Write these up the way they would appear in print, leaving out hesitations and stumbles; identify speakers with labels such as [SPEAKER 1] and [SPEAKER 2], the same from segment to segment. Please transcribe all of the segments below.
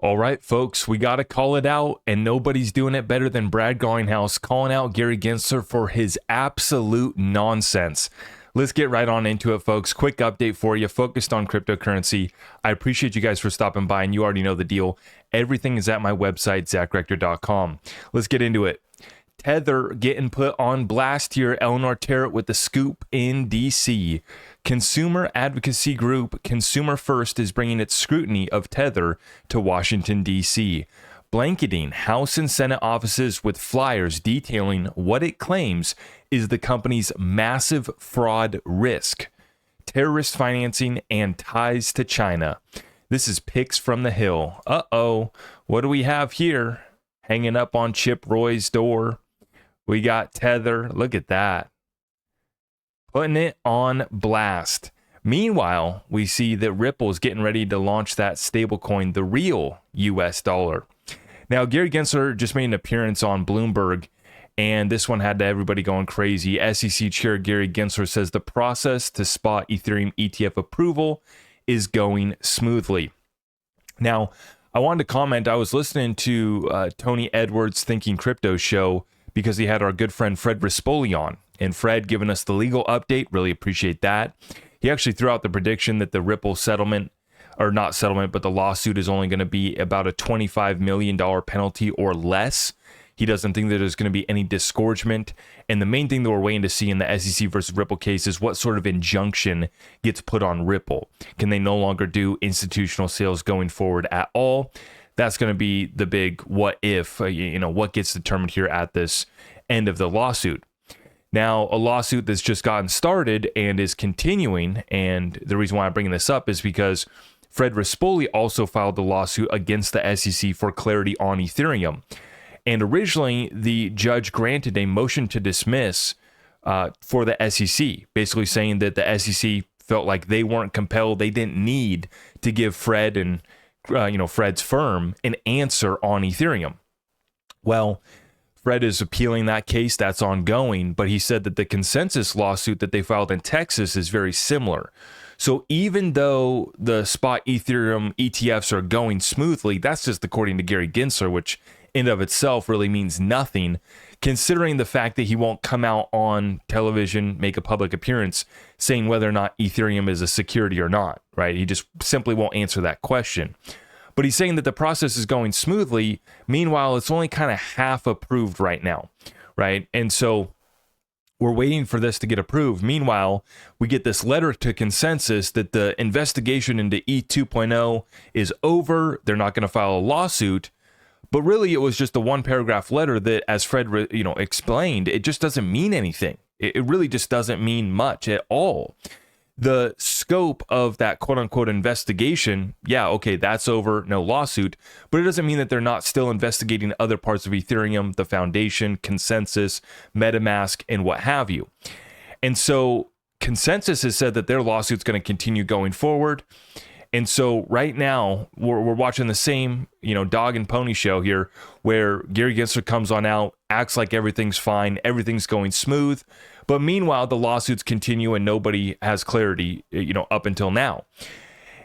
[SPEAKER 1] All right, folks, we got to call it out, and nobody's doing it better than Brad Garlinghouse calling out Gary Gensler for his absolute nonsense. Let's get right on into it, folks. Quick update for you, focused on cryptocurrency. I appreciate you guys for stopping by, and you already know the deal. Everything is at my website, zachrector.com. Let's get into it. Tether getting put on blast here. Eleanor Terrett with the scoop in D.C. Consumer advocacy group Consumer First is bringing its scrutiny of Tether to Washington, D.C., blanketing House and Senate offices with flyers detailing what it claims is the company's massive fraud risk, terrorist financing, and ties to China. This is pics from the Hill. Uh-oh, what do we have here? Hanging up on Chip Roy's door. We got Tether. Look at that. Putting it on blast. Meanwhile, we see that Ripple is getting ready to launch that stablecoin, the real US dollar. Now, Gary Gensler just made an appearance on Bloomberg, and this one had everybody going crazy. SEC Chair Gary Gensler says the process to spot Ethereum ETF approval is going smoothly. Now, I wanted to comment. I was listening to Tony Edwards' Thinking Crypto show because he had our good friend Fred Rispoli on. And Fred giving us the legal update. Really appreciate that. He actually threw out the prediction that the Ripple settlement, or not settlement, but the lawsuit is only going to be about a $25 million penalty or less. He doesn't think that there's going to be any disgorgement. And the main thing that we're waiting to see in the SEC versus Ripple case is what sort of injunction gets put on Ripple. Can they no longer do institutional sales going forward at all? That's going to be the big what if, what gets determined here at this end of the lawsuit. Now, a lawsuit that's just gotten started and is continuing, and the reason why I'm bringing this up is because Fred Rispoli also filed the lawsuit against the SEC for clarity on Ethereum. And originally, the judge granted a motion to dismiss for the SEC, basically saying that the SEC felt like they weren't compelled, they didn't need to give Fred and Fred's firm an answer on Ethereum. Well, Fred is appealing that case. That's ongoing, but he said that the consensus lawsuit that they filed in Texas is very similar. So even though the spot Ethereum ETFs are going smoothly, that's just according to Gary Gensler, which in of itself really means nothing, considering the fact that he won't come out on television, make a public appearance saying whether or not Ethereum is a security or not, right? He just simply won't answer that question. But he's saying that the process is going smoothly. Meanwhile, it's only kind of half approved right now, right? And so we're waiting for this to get approved. Meanwhile, we get this letter to consensus that the investigation into E2.0 is over. They're not going to file a lawsuit. But really, it was just a one-paragraph letter that, as Fred, explained, it just doesn't mean anything. It really just doesn't mean much at all. The scope of that quote-unquote investigation, yeah, okay, that's over, no lawsuit, but it doesn't mean that they're not still investigating other parts of Ethereum, the foundation, consensus, MetaMask, and what have you. And so consensus has said that their lawsuit's going to continue going forward. And so right now, we're watching the same, dog and pony show here, where Gary Gensler comes on out, acts like everything's fine, everything's going smooth. But meanwhile, the lawsuits continue and nobody has clarity, up until now.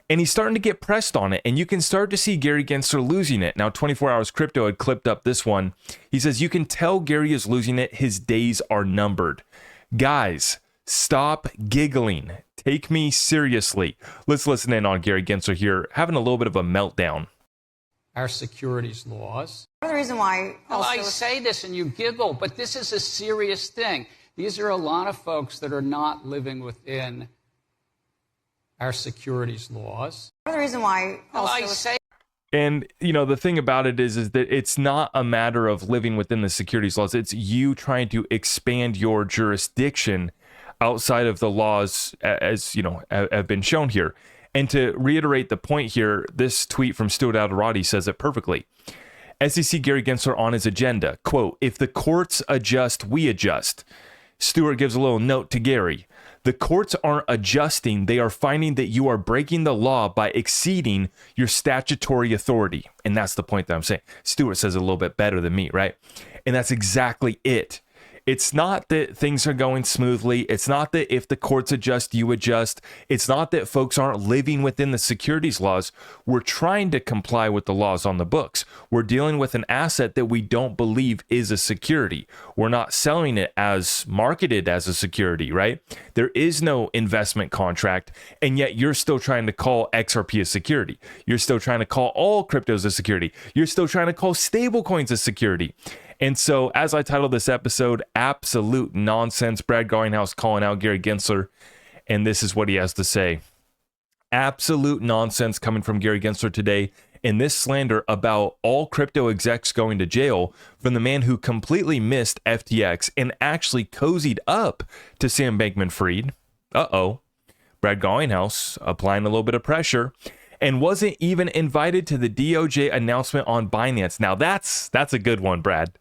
[SPEAKER 1] And he's starting to get pressed on it. And you can start to see Gary Gensler losing it. Now, 24 Hours Crypto had clipped up this one. He says, you can tell Gary is losing it. His days are numbered. Guys, stop giggling. Take me seriously. Let's listen in on Gary Gensler here, having a little bit of a meltdown.
[SPEAKER 2] Our securities laws.
[SPEAKER 3] The reason why
[SPEAKER 2] I say this and you giggle, but this is a serious thing. These are a lot of folks that are not living within our securities laws.
[SPEAKER 3] The reason why
[SPEAKER 2] I say.
[SPEAKER 1] And, the thing about it is that it's not a matter of living within the securities laws. It's you trying to expand your jurisdiction outside of the laws as, have been shown here. And to reiterate the point here, this tweet from Stuart Alderati says it perfectly. SEC Gary Gensler on his agenda, quote, if the courts adjust, we adjust. Stuart gives a little note to Gary. The courts aren't adjusting. They are finding that you are breaking the law by exceeding your statutory authority. And that's the point that I'm saying. Stuart says it a little bit better than me, right? And that's exactly it. It's not that things are going smoothly. It's not that if the courts adjust, you adjust. It's not that folks aren't living within the securities laws. We're trying to comply with the laws on the books. We're dealing with an asset that we don't believe is a security. We're not selling it as marketed as a security, right? There is no investment contract, and yet you're still trying to call XRP a security. You're still trying to call all cryptos a security. You're still trying to call stablecoins a security. And so, as I titled this episode, Absolute Nonsense, Brad Garlinghouse calling out Gary Gensler, and this is what he has to say. Absolute nonsense coming from Gary Gensler today, in this slander about all crypto execs going to jail from the man who completely missed FTX and actually cozied up to Sam Bankman-Fried. Brad Garlinghouse applying a little bit of pressure, and wasn't even invited to the DOJ announcement on Binance. Now that's a good one, Brad.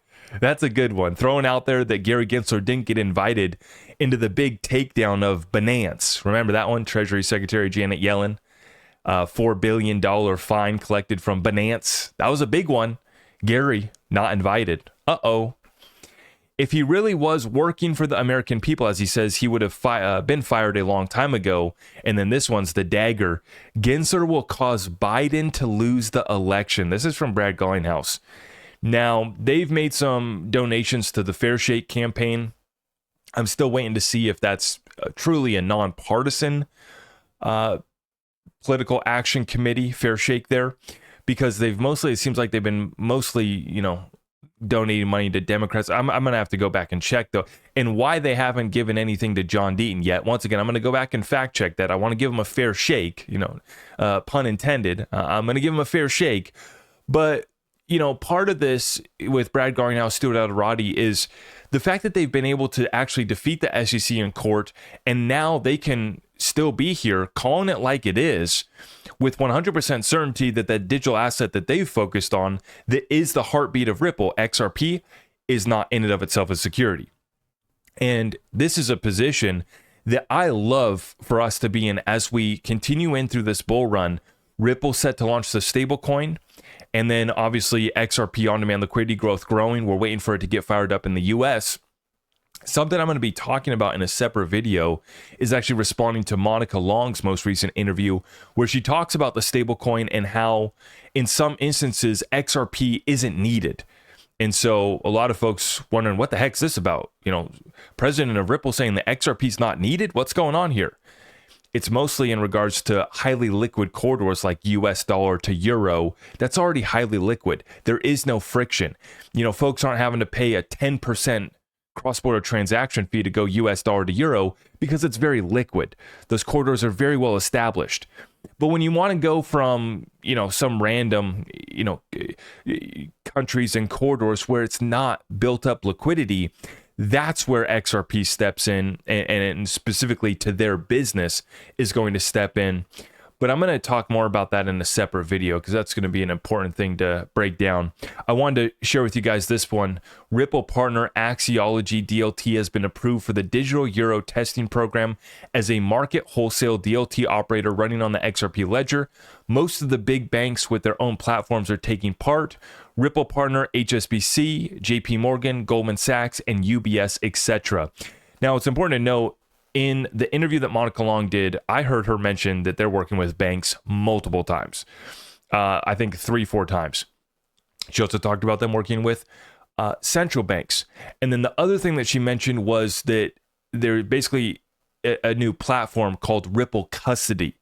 [SPEAKER 1] That's a good one. Throwing out there that Gary Gensler didn't get invited into the big takedown of Binance. Remember that one? Treasury Secretary Janet Yellen, $4 billion fine collected from Binance. That was a big one. Gary not invited. If he really was working for the American people, as he says, he would have been fired a long time ago. And then this one's the dagger. Gensler will cause Biden to lose the election. This is from Brad Garlinghouse. Now, they've made some donations to the Fair Shake campaign. I'm still waiting to see if that's truly a nonpartisan political action committee, Fair Shake there, because it seems like they've been mostly, donating money to Democrats. I'm going to have to go back and check, though, and why they haven't given anything to John Deaton yet. Once again, I'm going to go back and fact check that. I want to give him a fair shake, pun intended. I'm going to give him a fair shake. But, part of this with Brad Garlinghouse, Stuart Alderati, is the fact that they've been able to actually defeat the SEC in court, and now they can still be here calling it like it is with 100% certainty that that digital asset that they've focused on, that is the heartbeat of Ripple, XRP, is not in and of itself a security. And this is a position that I love for us to be in as we continue in through this bull run. Ripple set to launch the stablecoin, and then obviously XRP on-demand liquidity growth growing. We're waiting for it to get fired up in the US. Something I'm going to be talking about in a separate video is actually responding to Monica Long's most recent interview, where she talks about the stablecoin and how in some instances XRP isn't needed. And so a lot of folks wondering, what the heck is this about? President of Ripple saying the XRP is not needed. What's going on here? It's mostly in regards to highly liquid corridors like US dollar to euro. That's already highly liquid. There is no friction. Folks aren't having to pay a 10% cross-border transaction fee to go US dollar to euro because it's very liquid. Those corridors are very well established. But when you want to go from, some random, countries and corridors where it's not built up liquidity, that's where XRP steps in, and specifically to their business is going to step in. But I'm going to talk more about that in a separate video because that's going to be an important thing to break down. I wanted to share with you guys this one. Ripple partner Axiology DLT has been approved for the digital euro testing program as a market wholesale DLT operator running on the XRP ledger. Most of the big banks with their own platforms are taking part. Ripple partner HSBC, JP Morgan, Goldman Sachs, and UBS, etc. Now, it's important to note, in the interview that Monica Long did, I heard her mention that they're working with banks multiple times. I think 3-4 times. She also talked about them working with central banks. And then the other thing that she mentioned was that they're basically a new platform called Ripple Custody.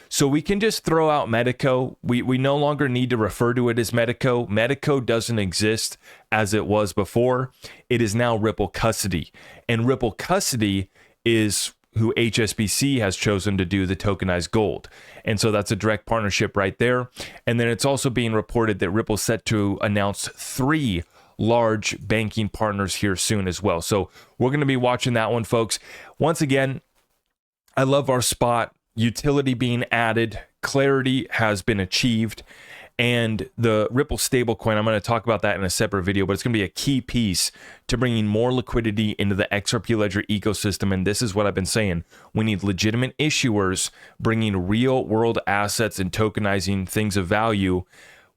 [SPEAKER 1] So we can just throw out Medico. We no longer need to refer to it as Medico. Medico doesn't exist as it was before. It is now Ripple Custody. And Ripple Custody is who HSBC has chosen to do the tokenized gold. And so that's a direct partnership right there. And then it's also being reported that Ripple's set to announce 3 large banking partners here soon as well. So we're going to be watching that one, folks. Once again, I love our spot. Utility being added, clarity has been achieved, and the Ripple stablecoin, I'm going to talk about that in a separate video, but it's going to be a key piece to bringing more liquidity into the XRP Ledger ecosystem. And this is what I've been saying. We need legitimate issuers bringing real world assets and tokenizing things of value.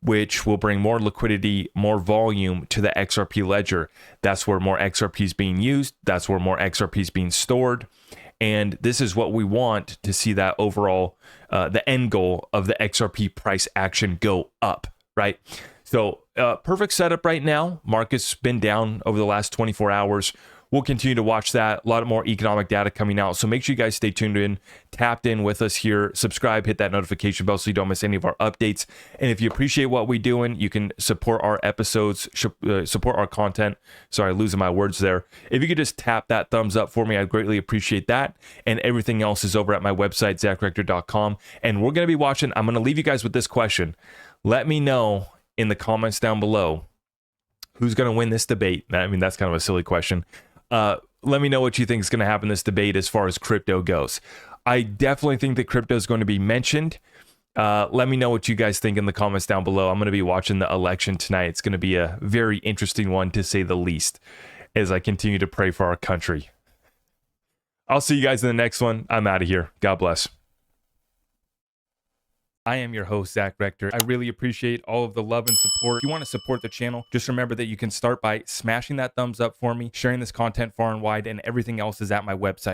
[SPEAKER 1] which will bring more liquidity, more volume to the XRP ledger. That's where more XRP is being used. That's where more XRP is being stored. And this is what we want to see, that overall, the end goal of the XRP price action go up, right? So perfect setup right now. Market's been down over the last 24 hours. We'll continue to watch that. A lot more economic data coming out. So make sure you guys stay tuned in, tapped in with us here. Subscribe, hit that notification bell so you don't miss any of our updates. And if you appreciate what we're doing, you can support our episodes, support our content. Sorry, losing my words there. If you could just tap that thumbs up for me, I'd greatly appreciate that. And everything else is over at my website, zachrector.com. And we're going to be watching. I'm going to leave you guys with this question. Let me know in the comments down below who's going to win this debate. I mean, that's kind of a silly question. Let me know what you think is going to happen in this debate as far as crypto goes. I definitely think that crypto is going to be mentioned. Let me know what you guys think in the comments down below. I'm going to be watching the election tonight. It's going to be a very interesting one, to say the least, as I continue to pray for our country. I'll see you guys in the next one. I'm out of here. God bless. I am your host, Zach Rector. I really appreciate all of the love and support. If you want to support the channel, just remember that you can start by smashing that thumbs up for me, sharing this content far and wide, and everything else is at my website.